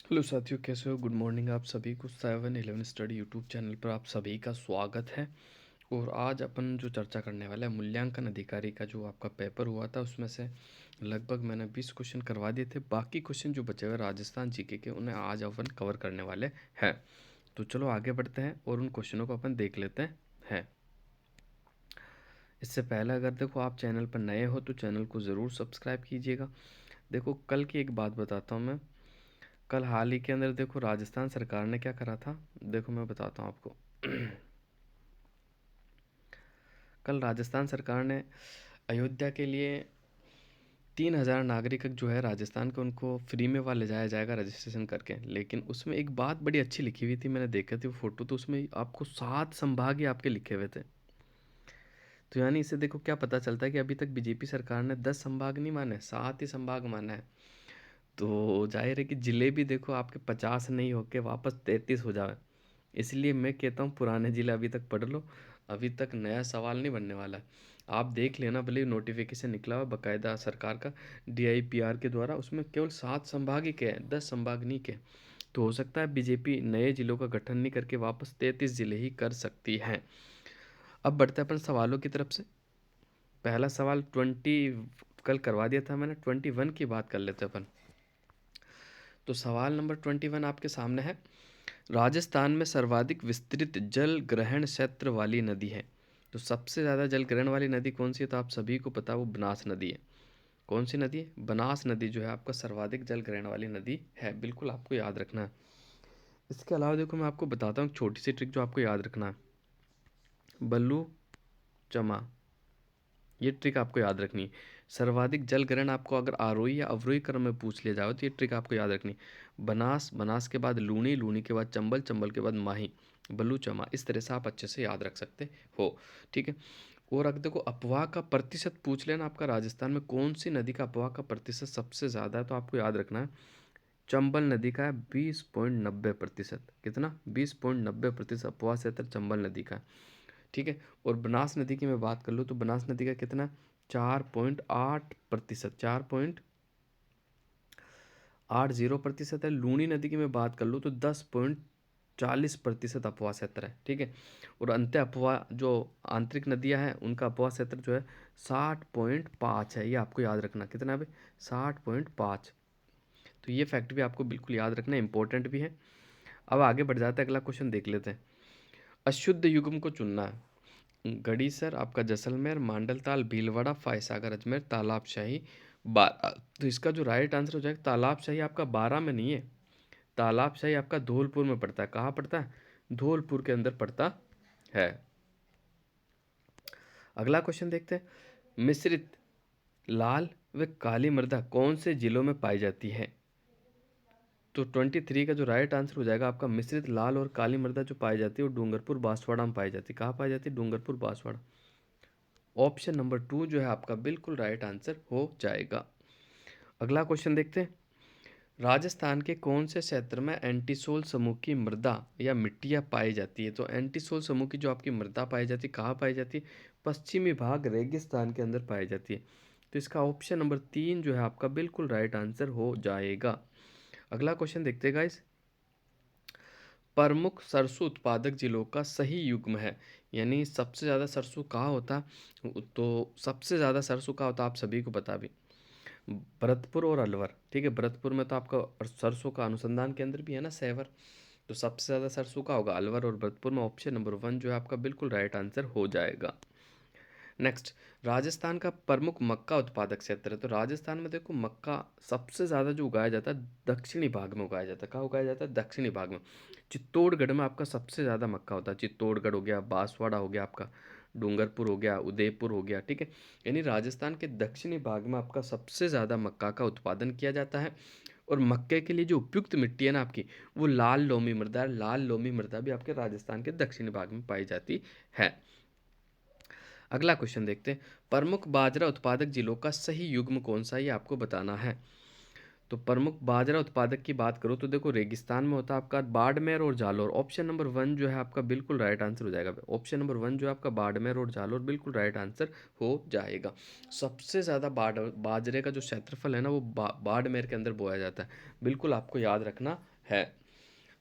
Hello साथियों, कैसे हो? गुड मॉर्निंग आप सभी को। 7-11 स्टडी यूट्यूब चैनल पर आप सभी का स्वागत है। और आज अपन जो चर्चा करने वाला है, मूल्यांकन अधिकारी का जो आपका पेपर हुआ था, उसमें से लगभग मैंने 20 क्वेश्चन करवा दिए थे। बाकी क्वेश्चन जो बचे हुए राजस्थान जीके के, उन्हें आज अपन कवर करने वाले हैं। तो चलो आगे बढ़ते हैं और उन क्वेश्चनों को अपन देख लेते हैं। इससे पहले अगर देखो आप चैनल पर नए हो तो चैनल को ज़रूर सब्सक्राइब कीजिएगा। देखो कल की एक बात बताता हूँ मैं। कल हाल ही के अंदर देखो राजस्थान सरकार ने क्या करा था, देखो मैं बताता हूँ आपको। कल राजस्थान सरकार ने अयोध्या के लिए 3,000 नागरिक जो है राजस्थान के, उनको फ्री में वहाँ ले जाया जाएगा रजिस्ट्रेशन करके। लेकिन उसमें एक बात बड़ी अच्छी लिखी हुई थी, मैंने देखी थी वो फोटो, तो उसमें आपको 7 संभाग ही आपके लिखे हुए थे। तो यानी इससे देखो क्या पता चलता है कि अभी तक बीजेपी सरकार ने 10 संभाग नहीं माने, 7 ही संभाग माना है। तो जाहिर है कि जिले भी देखो आपके 50 नहीं होके वापस 33 हो जाए। इसलिए मैं कहता हूँ पुराने जिले अभी तक पढ़ लो, अभी तक नया सवाल नहीं बनने वाला है। आप देख लेना, भले नोटिफिकेशन निकला हुआ बाकायदा सरकार का DIPR के द्वारा, उसमें केवल 7 संभाग ही के हैं, 10 संभाग नहीं के। तो हो सकता है बीजेपी नए जिलों का गठन नहीं करके वापस 33 जिले ही कर सकती है। अब बढ़ते हैं अपन सवालों की तरफ से। पहला सवाल 20 कल करवा दिया था मैंने, 21 की बात कर लेते हैं अपन। तो सवाल नंबर 21 आपके सामने है। राजस्थान में सर्वाधिक विस्तृत जल ग्रहण क्षेत्र वाली नदी है। तो सबसे ज़्यादा जल ग्रहण वाली नदी कौन सी है? तो आप सभी को पता है, वो बनास नदी है। कौन सी नदी है? बनास नदी जो है आपका सर्वाधिक जल ग्रहण वाली नदी है। बिल्कुल आपको याद रखना है। इसके अलावा देखो मैं आपको बताता हूँ एक छोटी सी ट्रिक जो आपको याद रखना है। बल्लू चमा, ये ट्रिक आपको याद रखनी है। सर्वाधिक जल ग्रहण आपको अगर आरोही या अवरोही क्रम में पूछ लिया जाए तो ये ट्रिक आपको याद रखनी है। बनास, बनास के बाद लूणी, लूणी के बाद चंबल, चंबल के बाद माही, बलूचमा। इस तरह से आप अच्छे से याद रख सकते हो। ठीक है। और अगर देखो अपवाह का प्रतिशत पूछ लेना, आपका राजस्थान में कौन सी नदी का अपवाह का प्रतिशत सबसे ज़्यादा है, तो आपको याद रखना है चंबल नदी का है 20.90%। कितना? 20.90% अपवाह क्षेत्र चंबल नदी का है। ठीक है। और बनास नदी की मैं बात कर लूँ तो बनास नदी का कितना? 4.8%, 4.80% है। लूणी नदी की मैं बात कर लूँ तो 10.40% अपवाह क्षेत्र है। ठीक है। और अंत्य अपवाह जो आंतरिक नदियां हैं, उनका अपवाह क्षेत्र जो है 60.5 है। ये आपको याद रखना। कितना है भाई? 60.5। तो ये फैक्ट भी आपको बिल्कुल याद रखना, इंपॉर्टेंट भी है। अब आगे बढ़ जाता है, अगला क्वेश्चन देख लेते हैं। अशुद्ध युग्म को चुनना है। गड़ीसर, आपका जैसलमेर, मांडलताल, भीलवाड़ा, फायसागर, अजमेर, तालाबशाही, बारह। तो इसका जो राइट आंसर हो जाएगा, तालाबशाही आपका 12 में नहीं है। तालाबशाही आपका धौलपुर में पड़ता है। कहाँ पड़ता है? धौलपुर के अंदर पड़ता है। अगला क्वेश्चन देखते हैं। मिश्रित लाल व काली मृदा कौन से जिलों में पाई जाती है? तो 23 का जो राइट आंसर हो जाएगा आपका, मिश्रित लाल और काली मृदा जो पाई जाती है वो डूंगरपुर बांसवाड़ा में पाई जाती है। कहाँ पाई जाती है? डूंगरपुर बांसवाड़ा। ऑप्शन नंबर 2 जो है आपका बिल्कुल राइट आंसर हो जाएगा। अगला क्वेश्चन देखते हैं। राजस्थान के कौन से क्षेत्र में एंटीसोल समूह की मृदा या मिट्टियाँ पाई जाती है? तो एंटीसोल समूह की जो आपकी मृदा पाई जाती है, कहाँ पाई जाती है? पश्चिमी भाग रेगिस्तान के अंदर पाई जाती है। तो इसका ऑप्शन नंबर 3 जो है आपका बिल्कुल राइट आंसर हो जाएगा। अगला क्वेश्चन देखते हैं गाइस। प्रमुख सरसों उत्पादक जिलों का सही युग्म है, यानी सबसे ज़्यादा सरसों कहाँ होता? तो सबसे ज़्यादा सरसों कहाँ होता आप सभी को पता भी, भरतपुर और अलवर। ठीक है। भरतपुर में तो आपका सरसों का अनुसंधान केंद्र भी है ना, सेवर। तो सबसे ज़्यादा सरसों का होगा अलवर और भरतपुर में। ऑप्शन नंबर 1 जो है आपका बिल्कुल राइट आंसर हो जाएगा। नेक्स्ट, राजस्थान का प्रमुख मक्का उत्पादक क्षेत्र है। तो राजस्थान में देखो मक्का सबसे ज़्यादा जो उगाया जाता है दक्षिणी भाग में उगाया जाता है। कहाँ उगाया जाता है? दक्षिणी भाग में। चित्तौड़गढ़ में आपका सबसे ज़्यादा मक्का होता है। चित्तौड़गढ़ हो गया, बांसवाड़ा हो गया, आपका डूंगरपुर हो गया, उदयपुर हो गया। ठीक है। यानी राजस्थान के दक्षिणी भाग में आपका सबसे ज़्यादा मक्का का उत्पादन किया जाता है। और मक्के के लिए जो उपयुक्त मिट्टी है ना आपकी, वो लाल लोमी मृदा है। लाल लोमी मृदा भी आपके राजस्थान के दक्षिणी भाग में पाई जाती है। अगला क्वेश्चन देखते हैं। प्रमुख बाजरा उत्पादक जिलों का सही युग्म कौन सा है, ये आपको बताना है। तो प्रमुख बाजरा उत्पादक की बात करो तो देखो रेगिस्तान में होता है आपका बाड़मेर और जालोर। ऑप्शन नंबर वन जो है आपका बिल्कुल राइट आंसर हो जाएगा। ऑप्शन नंबर वन जो है आपका बाड़मेर और जालोर बिल्कुल राइट आंसर हो जाएगा। सबसे ज़्यादा बाजरे का जो क्षेत्रफल है ना वो बाड़मेर के अंदर बोया जाता है, बिल्कुल आपको याद रखना है।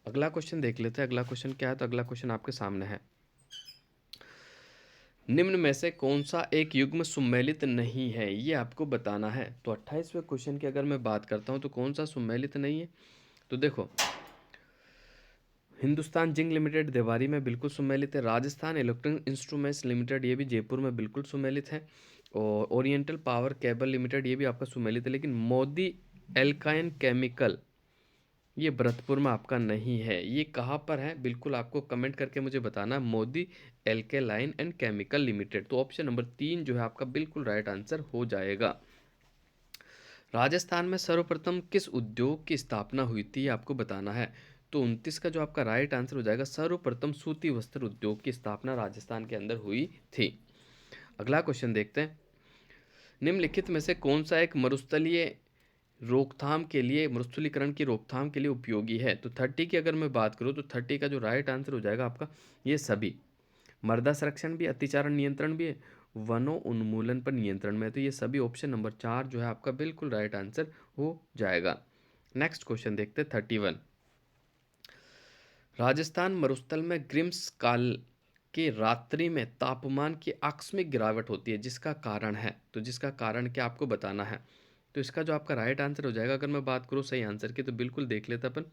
अगला क्वेश्चन देख लेते हैं। अगला क्वेश्चन क्या है, तो अगला क्वेश्चन आपके सामने है, निम्न में से कौन सा एक युग्म सुमेलित नहीं है, ये आपको बताना है। तो 28वें क्वेश्चन की अगर मैं बात करता हूँ तो कौन सा सुमेलित नहीं है, तो देखो हिंदुस्तान जिंक लिमिटेड देवारी में बिल्कुल सुमेलित है, राजस्थान इलेक्ट्रॉनिक इंस्ट्रूमेंट्स लिमिटेड ये भी जयपुर में बिल्कुल सुमेलित है, और ओरिएंटल पावर केबल लिमिटेड ये भी आपका सुमेलित है। लेकिन मोदी एल्काइन केमिकल ये भरतपुर में आपका नहीं है। ये कहाँ पर है, बिल्कुल आपको कमेंट करके मुझे बताना। Modi alkaline and chemical limited. तो ऑप्शन नंबर 3 जो है आपका बिल्कुल राइट आंसर हो जाएगा। राजस्थान में सर्वप्रथम किस उद्योग की स्थापना हुई थी, ये आपको बताना है। तो 29 का जो आपका राइट आंसर हो जाएगा, सर्वप्रथम सूती वस्त्र उद्योग की स्थापना राजस्थान के अंदर हुई थी। अगला क्वेश्चन देखते हैं, निम्नलिखित में से कौन सा एक मरुस्थलीय रोकथाम के लिए, मरुस्थलीकरण की रोकथाम के लिए उपयोगी है। तो 30 की अगर मैं बात करूँ तो 30 का जो राइट आंसर हो जाएगा आपका ये सभी, मृदा संरक्षण भी, अतिचारण नियंत्रण भी है, वनों उन्मूलन पर नियंत्रण में, तो ये सभी ऑप्शन नंबर 4 जो है आपका बिल्कुल राइट आंसर हो जाएगा। नेक्स्ट क्वेश्चन देखते हैं 31, राजस्थान मरुस्थल में ग्रीष्म काल के रात्रि में तापमान की आकस्मिक गिरावट होती है, जिसका कारण है, तो जिसका कारण क्या आपको बताना है। तो इसका जो आपका राइट आंसर हो जाएगा, अगर मैं बात करूँ सही आंसर की, तो बिल्कुल देख लेते अपन,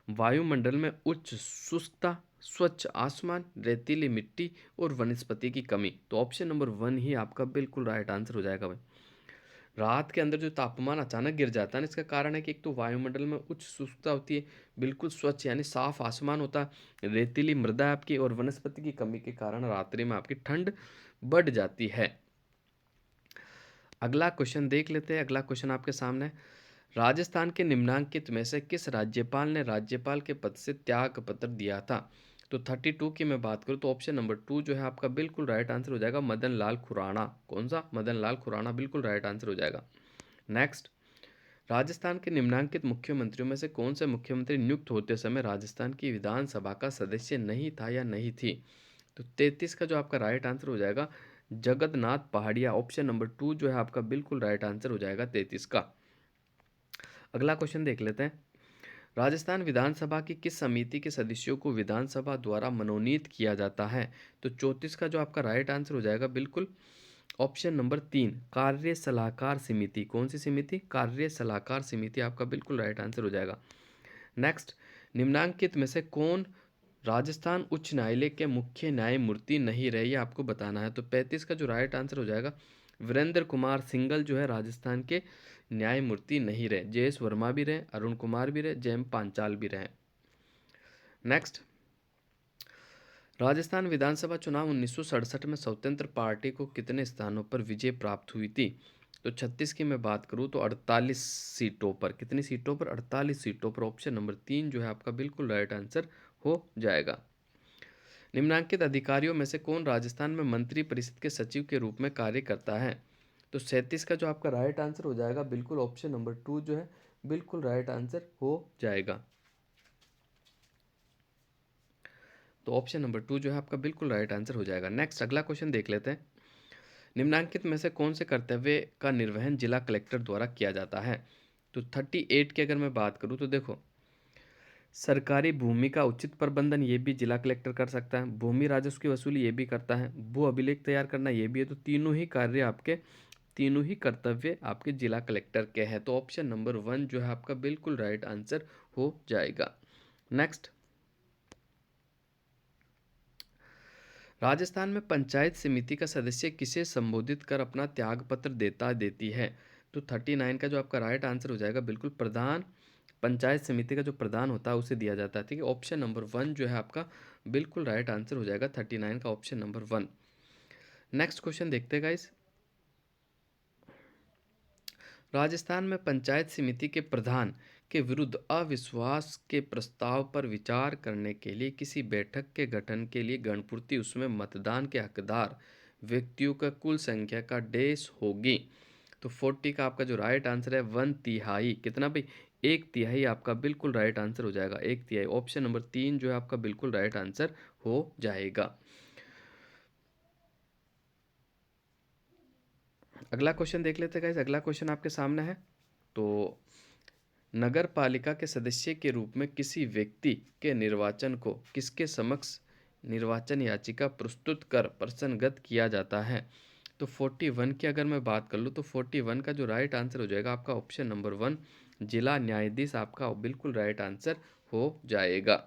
वायुमंडल में उच्च शुष्कता, स्वच्छ आसमान, रेतीली मिट्टी और वनस्पति की कमी। तो ऑप्शन नंबर 1 ही आपका बिल्कुल राइट आंसर हो जाएगा भाई। रात के अंदर जो तापमान अचानक गिर जाता है ना, इसका कारण है कि एक तो वायुमंडल में उच्च शुष्कता होती है, बिल्कुल स्वच्छ यानी साफ आसमान होता है, रेतीली मृदा है आपकी, और वनस्पति की कमी के कारण रात्रि में आपकी ठंड बढ़ जाती है। अगला क्वेश्चन देख लेते हैं। अगला क्वेश्चन आपके सामने है, राजस्थान के निम्नांकित में से किस राज्यपाल ने राज्यपाल के पद से त्याग पत्र दिया था। तो 32 की मैं बात करूँ तो ऑप्शन नंबर 2 जो है आपका बिल्कुल राइट आंसर हो जाएगा, मदन लाल खुराना। कौन सा, मदन लाल खुराना बिल्कुल राइट आंसर हो जाएगा। नेक्स्ट, राजस्थान के निम्नांकित मुख्यमंत्रियों में से कौन से मुख्यमंत्री नियुक्त होते समय राजस्थान की विधानसभा का सदस्य नहीं था या नहीं थी। तो 33 का जो आपका राइट आंसर हो जाएगा, जगन्नाथ पहाड़िया। ऑप्शन नंबर 2 जो है आपका बिल्कुल राइट आंसर हो जाएगा 33 का। अगला क्वेश्चन देख लेते हैं, राजस्थान विधानसभा की किस समिति के सदस्यों को विधानसभा द्वारा मनोनीत किया जाता है। तो 34 का जो आपका राइट आंसर हो जाएगा बिल्कुल ऑप्शन नंबर 3, कार्य सलाहकार समिति। कौन सी समिति, कार्य सलाहकार समिति आपका बिल्कुल राइट आंसर हो जाएगा। नेक्स्ट, निम्नांकित में से कौन राजस्थान उच्च न्यायालय के मुख्य न्यायमूर्ति नहीं रहे, ये आपको बताना है। तो 35 का जो राइट आंसर हो जाएगा, वीरेंद्र कुमार सिंघल जो है राजस्थान के न्यायमूर्ति नहीं रहे। जे.एस. वर्मा भी रहे, अरुण कुमार भी रहे, जे.एम. पांचाल भी रहे। नेक्स्ट, राजस्थान विधानसभा चुनाव 1967 में स्वतंत्र पार्टी को कितने स्थानों पर विजय प्राप्त हुई थी। तो 36 की मैं बात करूं तो 48 सीटों पर। कितनी सीटों पर, 48 सीटों पर। ऑप्शन नंबर 3 जो है आपका बिल्कुल राइट आंसर हो जाएगा। निम्नांकित अधिकारियों में से कौन राजस्थान में मंत्री परिषद के सचिव के रूप में कार्य करता है। तो 37 का जो आपका राइट आंसर हो जाएगा बिल्कुल ऑप्शन नंबर 2 जो है बिल्कुल राइट आंसर हो जाएगा। तो ऑप्शन नंबर 2 जो है आपका बिल्कुल राइट आंसर हो जाएगा। नेक्स्ट, अगला क्वेश्चन देख लेते हैं, निम्नांकित में से कौन से कर्तव्य का निर्वहन जिला कलेक्टर द्वारा किया जाता है। तो 38 की अगर मैं बात करूं तो देखो, सरकारी भूमि का उचित प्रबंधन ये भी जिला कलेक्टर कर सकता है, भूमि राजस्व की वसूली ये भी करता है, भू अभिलेख तैयार करना ये भी है। तो तीनों ही कार्य आपके, तीनों ही कर्तव्य आपके जिला कलेक्टर के हैं। तो ऑप्शन नंबर 1 जो है आपका बिल्कुल राइट आंसर हो जाएगा। नेक्स्ट, राजस्थान में पंचायत समिति का सदस्य किसे संबोधित कर अपना त्याग पत्र देता देती है। तो 39 का जो आपका राइट आंसर हो जाएगा बिल्कुल प्रधान, पंचायत समिति का जो प्रधान होता है उसे दिया जाता है। ठीक है, ऑप्शन नंबर 1 जो है आपका बिल्कुल राइट आंसर हो जाएगा 39 का ऑप्शन नंबर 1। नेक्स्ट क्वेश्चन देखते हैं गाइस, राजस्थान में पंचायत समिति के प्रधान के विरुद्ध अविश्वास के प्रस्ताव पर विचार करने के लिए किसी बैठक के गठन के लिए गणपूर्ति उसमें मतदान के हकदार व्यक्तियों का कुल संख्या का डेश होगी। तो 40 का आपका जो राइट आंसर है 1/3, कितना भाई, 1/3 आपका बिल्कुल राइट आंसर हो जाएगा, 1/3। ऑप्शन नंबर 3 जो है आपका बिल्कुल राइट आंसर हो जाएगा। अगला क्वेश्चन देख लेते हैं गाइस। अगला क्वेश्चन आपके सामने है। तो नगर पालिका के सदस्य के रूप में किसी व्यक्ति के निर्वाचन को किसके समक्ष निर्वाचन याचिका प्रस्तुत कर प्रसन्नगत किया जाता है। तो 41 की अगर मैं बात कर लूँ तो 41 का जो राइट आंसर हो जाएगा आपका ऑप्शन नंबर 1, जिला न्यायाधीश आपका बिल्कुल राइट आंसर हो जाएगा।